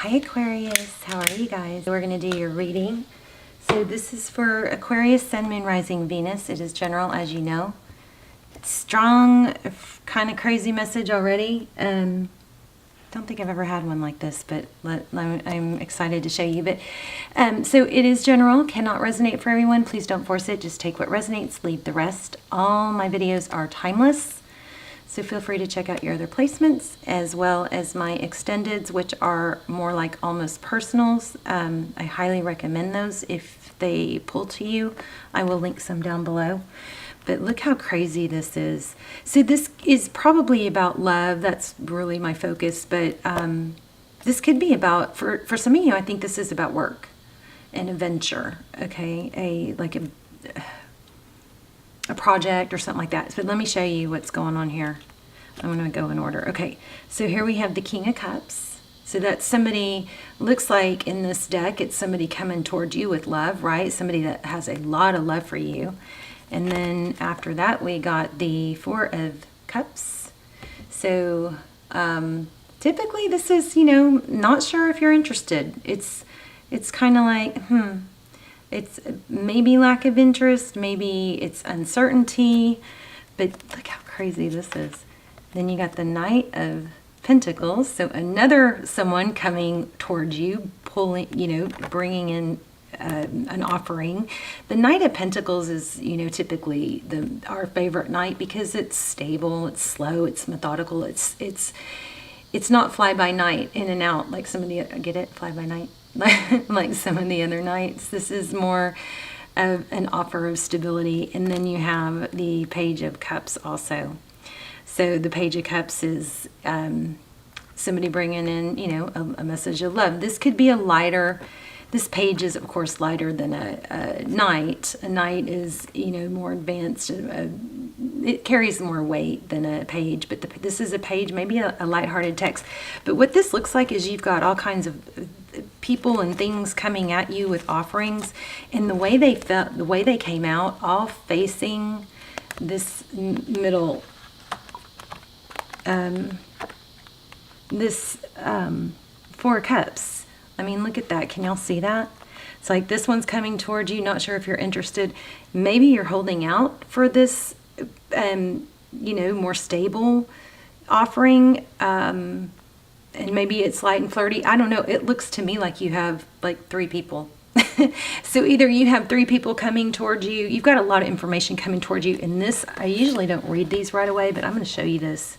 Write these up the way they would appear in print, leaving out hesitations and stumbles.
Hi Aquarius, how are you guys? We're going to do your reading. So this is for Aquarius, Sun, Moon, Rising, Venus. It is general, as you know. Strong, kind of crazy message already. Don't think I've ever had one like this, but I'm excited to show you. But so it is general, cannot resonate for everyone. Please don't force it. Just take what resonates, leave the rest. All my videos are timeless. So feel free to check out your other placements, as well as my extendeds, which are more like almost personals. I highly recommend those if they pull to you. I will link some down below. But look how crazy this is. So this is probably about love. That's really my focus. But this could be about, for some of you, I think this is about work and a venture, okay? A project or something like that. But let me show you what's going on here. I'm going to go in order. Okay, so here we have the King of Cups. So that's somebody, looks like in this deck, it's somebody coming towards you with love, right? Somebody that has a lot of love for you. And then after that, we got the Four of Cups. So typically this is, you know, not sure if you're interested. It's kind of like, it's maybe lack of interest, maybe it's uncertainty, but look how crazy this is. Then you got the Knight of Pentacles, so another someone coming towards you, pulling, you know, bringing in an offering. The Knight of Pentacles is, you know, typically our favorite knight because it's stable, it's slow, it's methodical, it's not fly by night, in and out, like some of the, get it, fly by night? Like some of the other nights. This is more of an offer of stability. And then you have the Page of Cups also. So the Page of Cups is somebody bringing in, you know, a message of love. This could be a lighter, this page is of course lighter than a knight. A knight is, you know, more advanced. It carries more weight than a page, but this is a page, maybe a lighthearted text. But what this looks like is you've got all kinds of people and things coming at you with offerings, and the way they felt, the way they came out, all facing this middle, Four Cups. I mean, look at that. Can y'all see that? It's like this one's coming towards you, not sure if you're interested. Maybe you're holding out for this, you know, more stable offering, and maybe it's light and flirty. I don't know. It looks to me like you have like 3 people. So either you have 3 people coming towards you. You've got a lot of information coming towards you. And this, I usually don't read these right away, but I'm going to show you this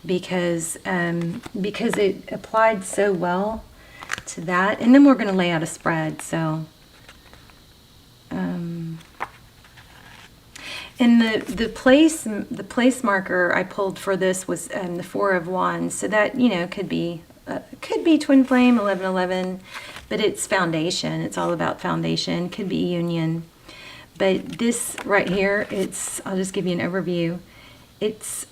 because it applied so well to that. And then we're going to lay out a spread. So, and the place marker I pulled for this was the Four of Wands. So that, you know, could be twin flame, 1111, but it's foundation. It's all about foundation. Could be union. But this right here, it's, I'll just give you an overview. It's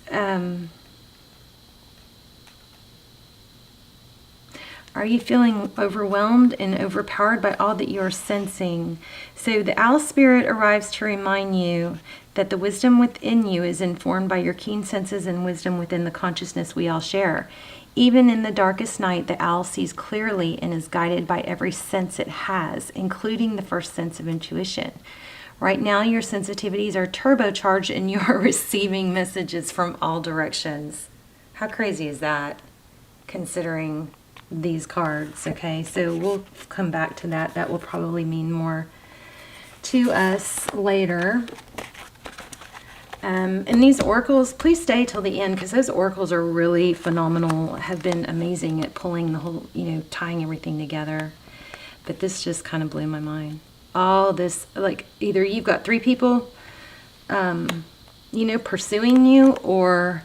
are you feeling overwhelmed and overpowered by all that you're sensing? So the owl spirit arrives to remind you that the wisdom within you is informed by your keen senses and wisdom within the consciousness we all share. Even in the darkest night, the owl sees clearly and is guided by every sense it has, including the first sense of intuition. Right now, your sensitivities are turbocharged and you are receiving messages from all directions. How crazy is that, considering these cards? Okay, so we'll come back to that. That will probably mean more to us later. And these oracles, please stay till the end because those oracles are really phenomenal, have been amazing at pulling the whole, you know, tying everything together. But this just kind of blew my mind. All this, like, either you've got 3 people, you know, pursuing you, or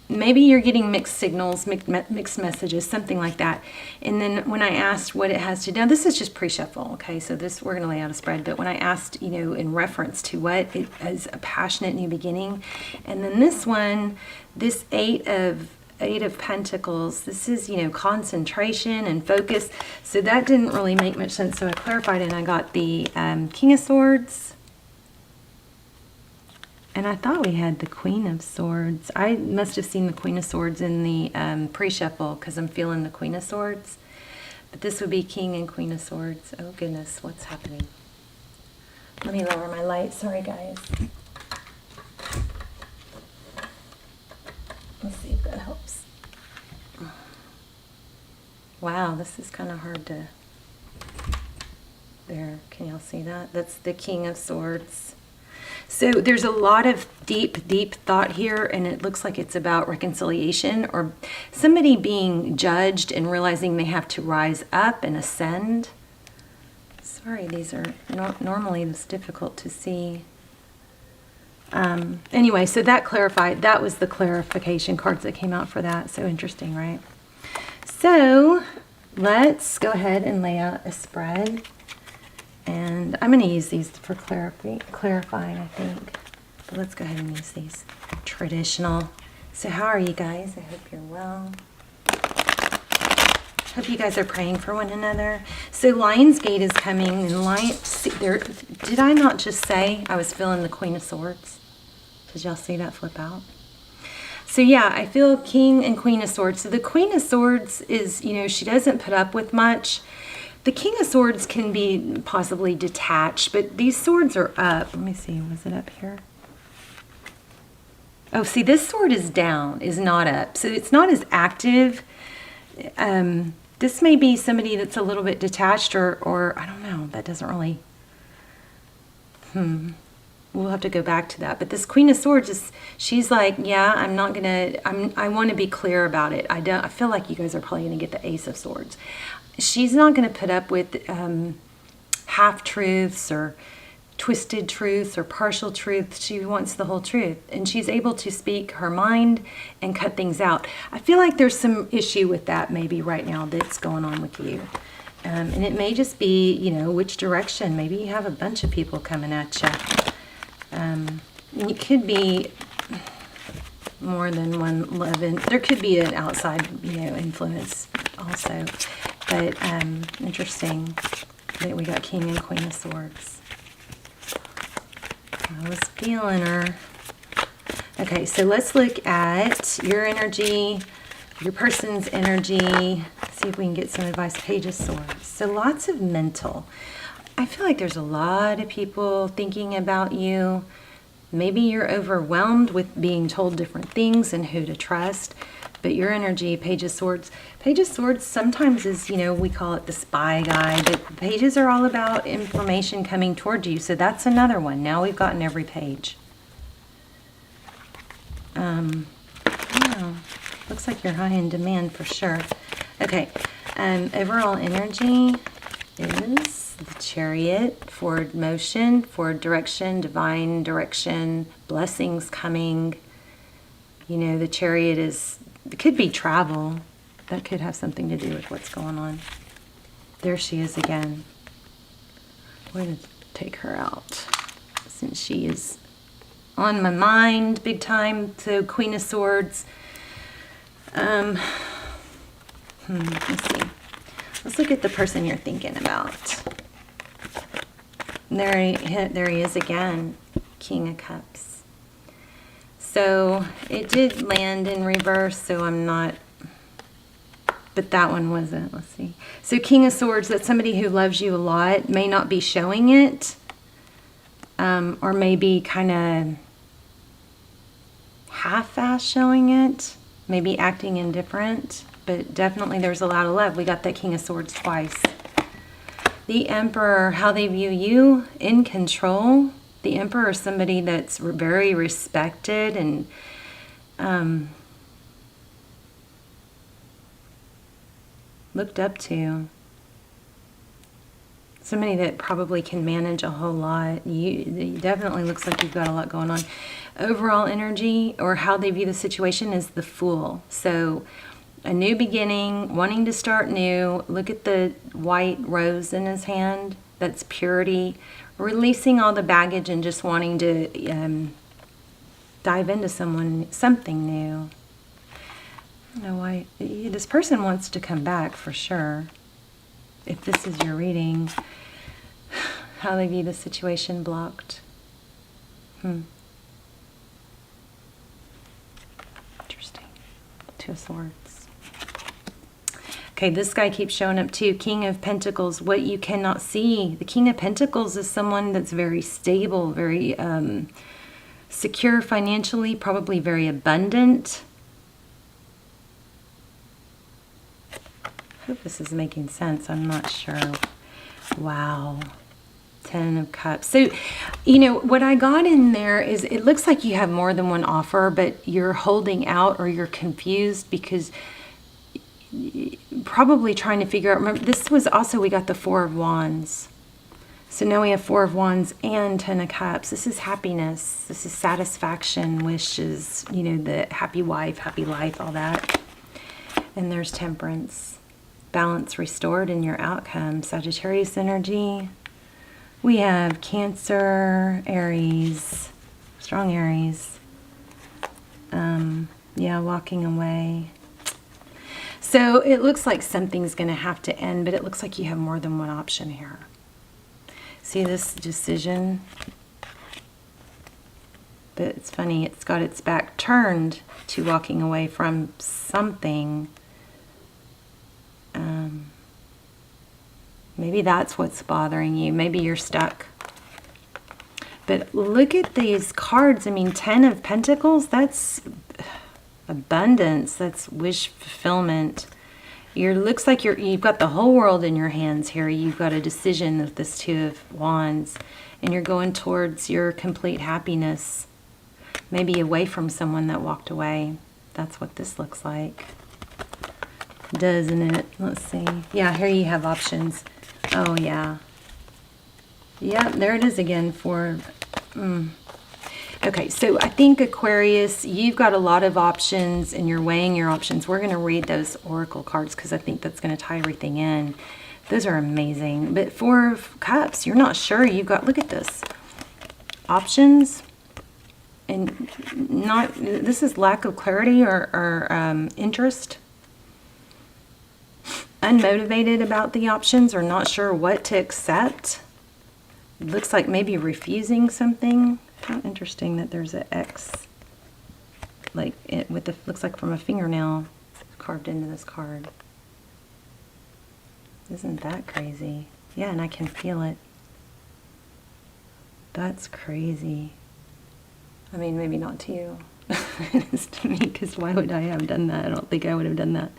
maybe you're getting mixed signals, mixed messages, something like that. And then when I asked what it has to do, now this is just pre-shuffle, okay? So this, we're going to lay out a spread. But when I asked, you know, in reference to what, it is a passionate new beginning. And then this one, this Eight of Pentacles, this is, you know, concentration and focus. So that didn't really make much sense. So I clarified and I got the King of Swords, And I thought we had the Queen of Swords. I must have seen the Queen of Swords in the pre-shuffle because I'm feeling the Queen of Swords. But this would be King and Queen of Swords. Oh goodness, what's happening? Let me lower my light. Sorry, guys. Let's see if that helps. Wow, this is kind of hard to... There, can y'all see that? That's the King of Swords. So there's a lot of deep, deep thought here, and it looks like it's about reconciliation or somebody being judged and realizing they have to rise up and ascend. Sorry, these are normally it's difficult to see. Anyway, so that clarified, that was the clarification cards that came out for that. So interesting, right? So let's go ahead and lay out a spread. And I'm going to use these for clarifying, I think. But let's go ahead and use these. Traditional. So how are you guys? I hope you're well. Hope you guys are praying for one another. So Lionsgate is coming. And did I not just say I was feeling the Queen of Swords? Did y'all see that flip out? So yeah, I feel King and Queen of Swords. So the Queen of Swords is, you know, she doesn't put up with much. The King of Swords can be possibly detached, but these swords are up. Let me see, was it up here? Oh, see, this sword is down, is not up. So it's not as active. This may be somebody that's a little bit detached or I don't know. That doesn't really... We'll have to go back to that. But this Queen of Swords, she's like, yeah, I'm not going to... I want to be clear about it. I feel like you guys are probably going to get the Ace of Swords. She's not going to put up with half-truths or twisted truths or partial truths. She wants the whole truth. And she's able to speak her mind and cut things out. I feel like there's some issue with that maybe right now that's going on with you. And it may just be, you know, which direction. Maybe you have a bunch of people coming at you. It could be more than one love. There could be an outside, you know, influence also. But interesting that we got King and Queen of Swords. I was feeling her. Okay, so let's look at your energy, your person's energy. See if we can get some advice. Page of Swords. So lots of mental. I feel like there's a lot of people thinking about you. Maybe you're overwhelmed with being told different things and who to trust. But your energy, Page of Swords. Page of Swords sometimes is, you know, we call it the spy guy. But pages are all about information coming toward you. So that's another one. Now we've gotten every page. Yeah, looks like you're high in demand for sure. Okay. Overall energy is the Chariot. Forward motion, forward direction, divine direction, blessings coming. You know, the Chariot is... It could be travel. That could have something to do with what's going on. There she is again. We're going to take her out since she is on my mind big time. So Queen of Swords. Let's see. Let's look at the person you're thinking about. There he is again. King of Cups. So it did land in reverse, so I'm not, but that one wasn't. Let's see. So King of Swords, that's somebody who loves you a lot, may not be showing it, or maybe kind of half-ass showing it, maybe acting indifferent, but definitely there's a lot of love. We got that King of Swords twice. The Emperor, how they view you, in control. The Emperor is somebody that's very respected and looked up to. Somebody that probably can manage a whole lot. It definitely looks like you've got a lot going on. Overall energy, or how they view the situation, is the Fool. So a new beginning, wanting to start new. Look at the white rose in his hand. That's purity. Releasing all the baggage and just wanting to dive into something new. I don't know why. This person wants to come back for sure. If this is your reading, how they view the situation, blocked. of Swords. Okay, this guy keeps showing up too. King of Pentacles, what you cannot see. The King of Pentacles is someone that's very stable, very secure financially, probably very abundant. I hope this is making sense. I'm not sure. Wow. 10 of Cups. So, you know, what I got in there is it looks like you have more than one offer, but you're holding out or you're confused because probably trying to figure out. Remember, this was also, we got the Four of Wands. So now we have Four of Wands and 10 of Cups. This is happiness. This is satisfaction, wishes, you know, the happy wife, happy life, all that. And there's Temperance. Balance restored in your outcome. Sagittarius energy. We have Cancer, Aries, strong Aries. Yeah, walking away. So it looks like something's going to have to end, but it looks like you have more than one option here. See this decision? But it's funny, it's got its back turned to walking away from something. Maybe that's what's bothering you. Maybe you're stuck. But look at these cards. I mean, 10 of Pentacles, that's abundance. That's wish fulfillment. Looks like you've got the whole world in your hands here. You've got a decision with this Two of Wands. And you're going towards your complete happiness. Maybe away from someone that walked away. That's what this looks like. Doesn't it? Let's see. Yeah, here you have options. Oh, yeah. Yeah, there it is again for... Okay, so I think Aquarius, you've got a lot of options and you're weighing your options. We're going to read those oracle cards because I think that's going to tie everything in. Those are amazing. But Four of Cups, you're not sure. You've got, look at this. Options. And not, this is lack of clarity or interest. Unmotivated about the options or not sure what to accept. Looks like maybe refusing something. How interesting that there's an X, like it with the, looks like from a fingernail carved into this card. Isn't that crazy? Yeah, and I can feel it. That's crazy. I mean, maybe not to you. It is to me, because why would I have done that? I don't think I would have done that.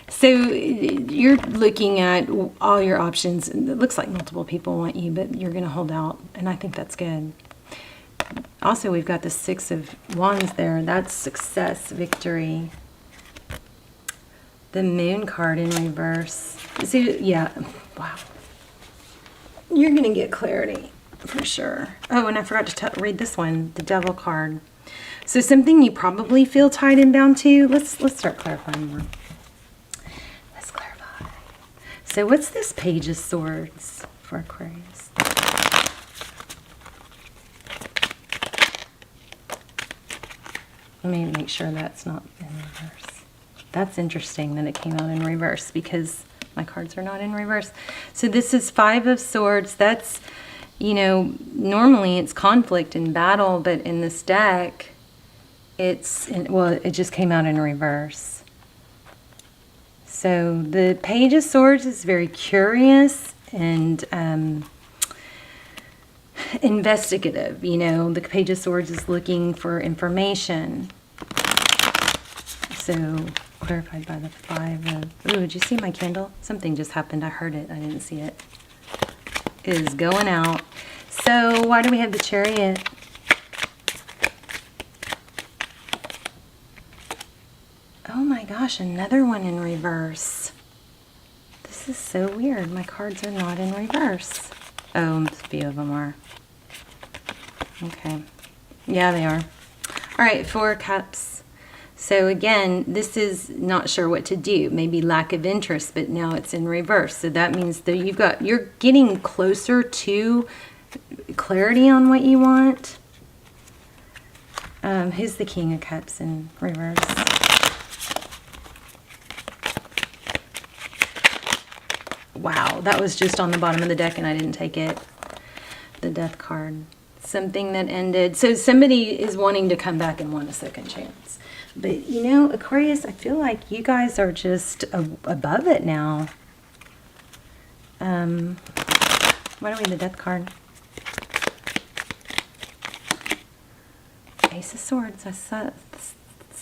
So you're looking at all your options. It looks like multiple people want you, but you're going to hold out, and I think that's good. Also, we've got the Six of Wands there. That's success, victory. The Moon card in reverse. See, yeah, wow. You're going to get clarity for sure. Oh, and I forgot to read this one, the Devil card. So something you probably feel tied and bound to. Let's start clarifying more. Let's clarify. So what's this Page of Swords for Aquarius? Let me make sure that's not in reverse. That's interesting that it came out in reverse because my cards are not in reverse. So this is Five of Swords. That's, you know, normally it's conflict and battle, but in this deck, well, it just came out in reverse. So the Page of Swords is very curious and investigative. You know, the Page of Swords is looking for information. So clarified by the Five of... Ooh, did you see my candle? Something just happened. I heard it. I didn't see it. It is going out. So why do we have the Chariot? Oh my gosh, another one in reverse. This is so weird. My cards are not in reverse. Oh, a few of them are. Okay. Yeah, they are. All right, Four Cups. So again, this is not sure what to do. Maybe lack of interest, but now it's in reverse. So that means that you're getting closer to clarity on what you want. Who's the King of Cups in reverse? Wow, that was just on the bottom of the deck and I didn't take it. The Death card. Something that ended. So somebody is wanting to come back and want a second chance. But you know, Aquarius, I feel like you guys are just above it now. Why don't we have the Death card? Ace of Swords.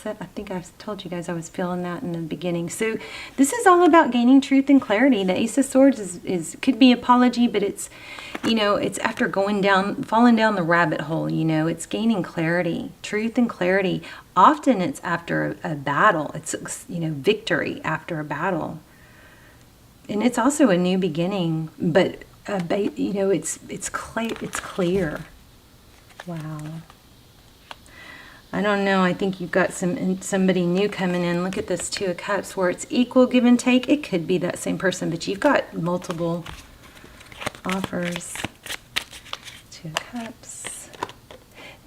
I think I've told you guys I was feeling that in the beginning. So this is all about gaining truth and clarity. The Ace of Swords is could be apology, but it's, you know, it's after falling down the rabbit hole, you know, it's gaining clarity, truth and clarity. Often it's after a battle. It's, you know, victory after a battle. And it's also a new beginning, but you know, it's clear. Wow. I don't know. I think you've got somebody new coming in. Look at this Two of Cups where it's equal give and take. It could be that same person, but you've got multiple offers. Two of Cups.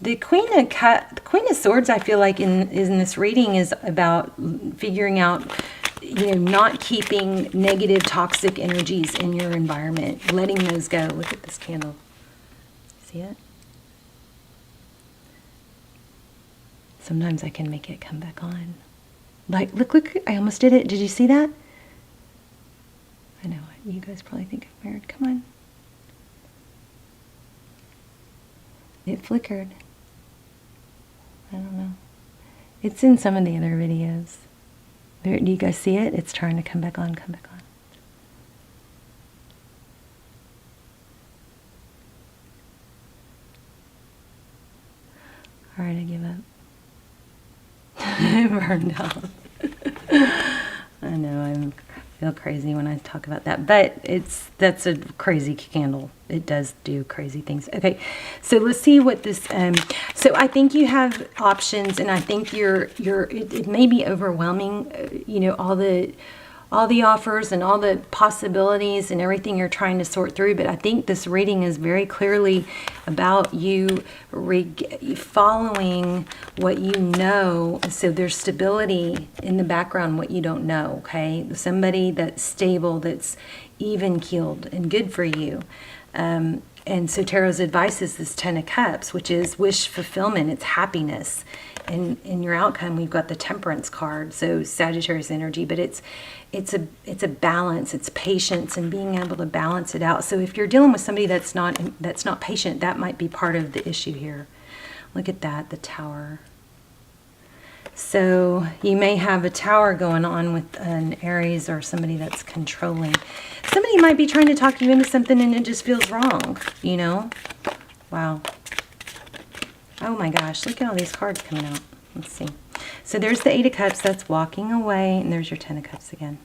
The Queen of Swords, I feel like in this reading is about figuring out, you know, not keeping negative, toxic energies in your environment, letting those go. Look at this candle. See it? Sometimes I can make it come back on. Like, look, I almost did it. Did you see that? I know, you guys probably think I'm weird. Come on. It flickered. I don't know. It's in some of the other videos. Do you guys see it? It's trying to come back on, come back on. All right, I give up. It burned out. I know, I feel crazy when I talk about that, but that's a crazy candle. It does do crazy things. Okay, so let's see what this. So I think you have options, and I think it may be overwhelming. You know, all the offers and all the possibilities and everything you're trying to sort through. But I think this reading is very clearly about you following what you know. So there's stability in the background, what you don't know, okay? Somebody that's stable, that's even-keeled and good for you. And so Tarot's advice is this Ten of Cups, which is wish fulfillment. It's happiness. And in your outcome, we've got the Temperance card, so Sagittarius energy. But it's a balance. It's patience and being able to balance it out. So if you're dealing with somebody that's not patient, that might be part of the issue here. Look at that, the Tower. So you may have a Tower going on with an Aries or somebody that's controlling. Somebody might be trying to talk you into something and it just feels wrong, you know? Wow. Oh my gosh, look at all these cards coming out. Let's see. So there's the Eight of Cups, that's walking away, and there's your Ten of Cups again.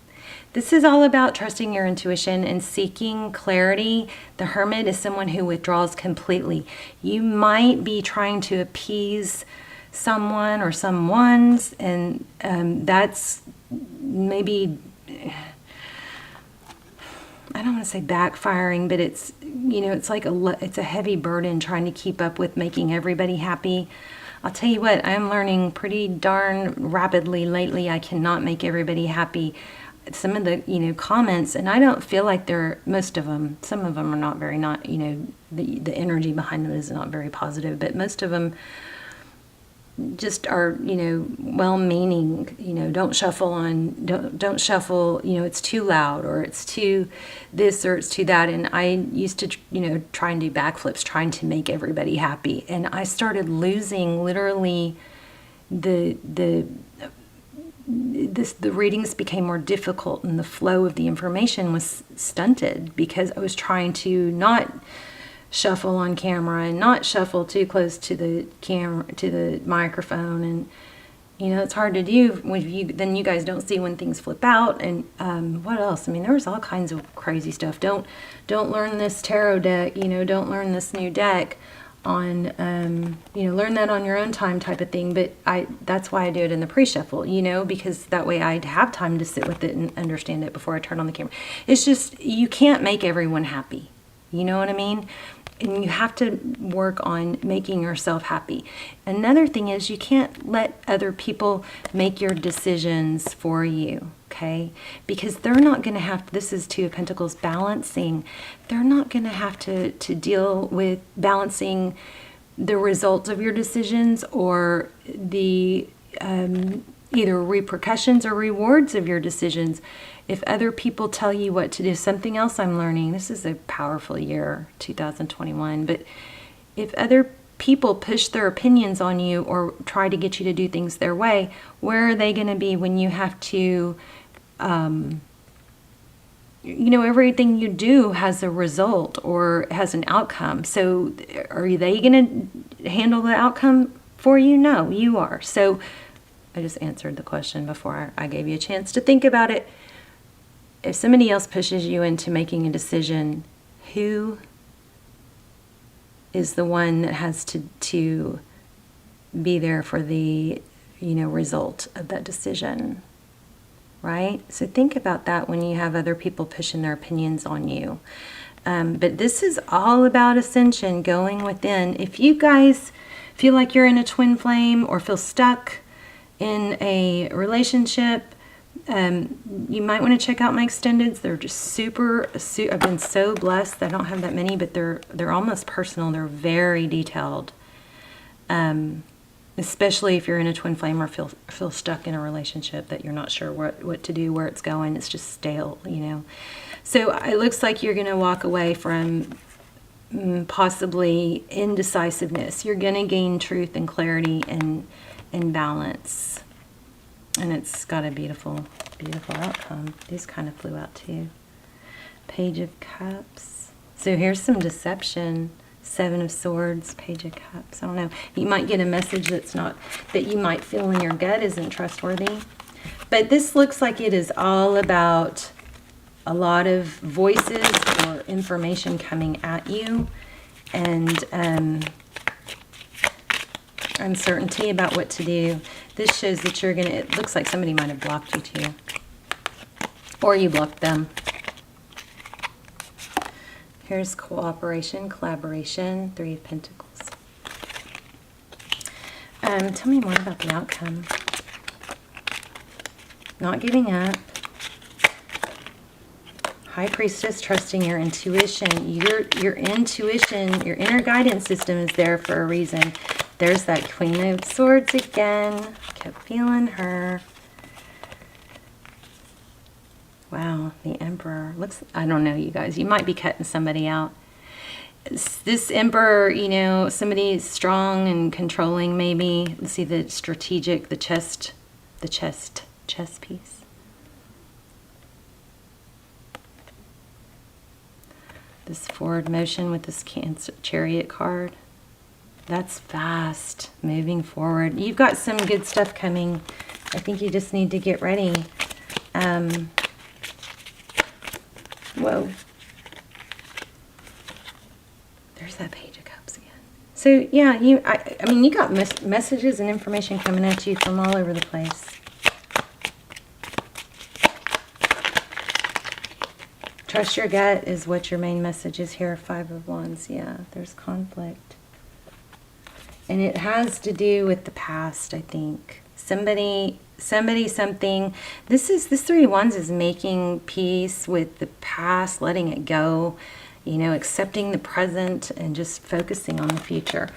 This is all about trusting your intuition and seeking clarity. The Hermit is someone who withdraws completely. You might be trying to appease someone or someone's, and that's maybe, I don't want to say backfiring, but it's, you know, it's like it's a heavy burden trying to keep up with making everybody happy. I'll tell you what, I'm learning pretty darn rapidly lately. I cannot make everybody happy. Some of the, you know, comments, and I don't feel like most of them, some of them are not very, you know, the energy behind them is not very positive, but most of them just are, you know, well-meaning, you know, don't shuffle, you know, it's too loud, or it's too this, or it's too that. And I used to, you know, try and do backflips trying to make everybody happy, and I started losing literally the readings became more difficult, and the flow of the information was stunted because I was trying to not shuffle on camera and not shuffle too close to the camera, to the microphone. And you know, it's hard to do when then you guys don't see when things flip out. And what else? I mean, there was all kinds of crazy stuff. Don't learn this tarot deck, you know, don't learn this new deck on you know, learn that on your own time type of thing. But that's why I do it in the pre-shuffle, you know, because that way I'd have time to sit with it and understand it before I turn on the camera. It's just, you can't make everyone happy, you know what I mean? And you have to work on making yourself happy. Another thing is, you can't let other people make your decisions for you, okay? Because they're not going to have to, this is Two of Pentacles, balancing. They're not going to have to deal with balancing the results of your decisions, or the either repercussions or rewards of your decisions. If other people tell you what to do, something else I'm learning, this is a powerful year, 2021, but if other people push their opinions on you or try to get you to do things their way, where are they going to be when you have to, everything you do has a result or has an outcome. So are they going to handle the outcome for you? No, you are. So I just answered the question before I gave you a chance to think about it. If somebody else pushes you into making a decision, who is the one that has to be there for the, result of that decision, right? So think about that when you have other people pushing their opinions on you. But this is all about ascension, going within. If you guys feel like you're in a twin flame or feel stuck in a relationship, you might want to check out my extendeds. They're just I've been so blessed. I don't have that many, but they're almost personal. They're very detailed. Especially if you're in a twin flame or feel stuck in a relationship that you're not sure what to do, where it's going. It's just stale, So it looks like you're going to walk away from possibly indecisiveness. You're going to gain truth and clarity and balance. And it's got a beautiful, beautiful outcome. These kind of flew out too. Page of Cups. So here's some deception. Seven of Swords, Page of Cups. I don't know. You might get a message that you might feel in your gut isn't trustworthy. But this looks like it is all about a lot of voices or information coming at you and uncertainty about what to do. This shows that it looks like somebody might have blocked you too. Or you blocked them. Here's cooperation, collaboration, Three of Pentacles. Tell me more about the outcome. Not giving up. High Priestess, trusting your intuition. Your intuition, your inner guidance system is there for a reason. There's that Queen of Swords again. Kept feeling her. Wow, the Emperor. I don't know, you guys. You might be cutting somebody out. This Emperor, somebody strong and controlling maybe. Let's see the strategic, the chess piece. This forward motion with this Chariot card. That's fast, moving forward. You've got some good stuff coming. I think you just need to get ready. Whoa. There's that Page of Cups again. So, yeah, you got messages and information coming at you from all over the place. Trust your gut is what your main message is here. Five of Wands. Yeah, there's conflict. And it has to do with the past, I think. Somebody, something. This Three of Wands is making peace with the past, letting it go, accepting the present and just focusing on the future.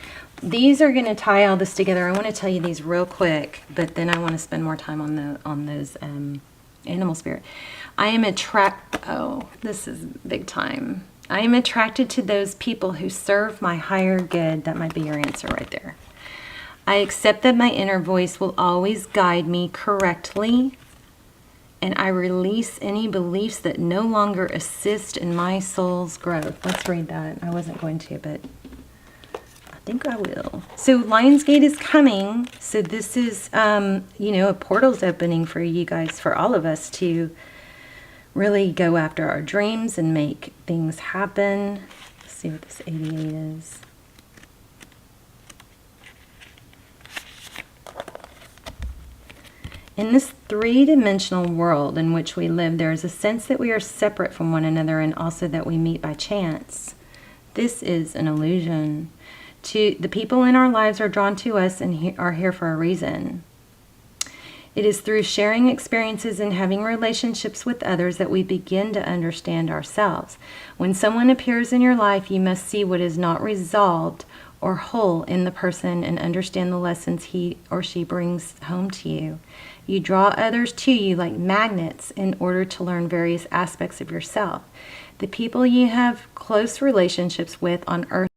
These are going to tie all this together. I want to tell you these real quick, but then I want to spend more time on those animal spirit. This is big time. I am attracted to those people who serve my higher good. That might be your answer right there. I accept that my inner voice will always guide me correctly, and I release any beliefs that no longer assist in my soul's growth. Let's read that. I wasn't going to, but I think I will. So Lionsgate is coming. So this is, a portal's opening for you guys, for all of us to really go after our dreams and make things happen. Let's see what this 88 is. In this three-dimensional world in which we live, there is a sense that we are separate from one another and also that we meet by chance. This is an illusion. The people in our lives are drawn to us and are here for a reason. It is through sharing experiences and having relationships with others that we begin to understand ourselves. When someone appears in your life, you must see what is not resolved or whole in the person and understand the lessons he or she brings home to you. You draw others to you like magnets in order to learn various aspects of yourself. The people you have close relationships with on earth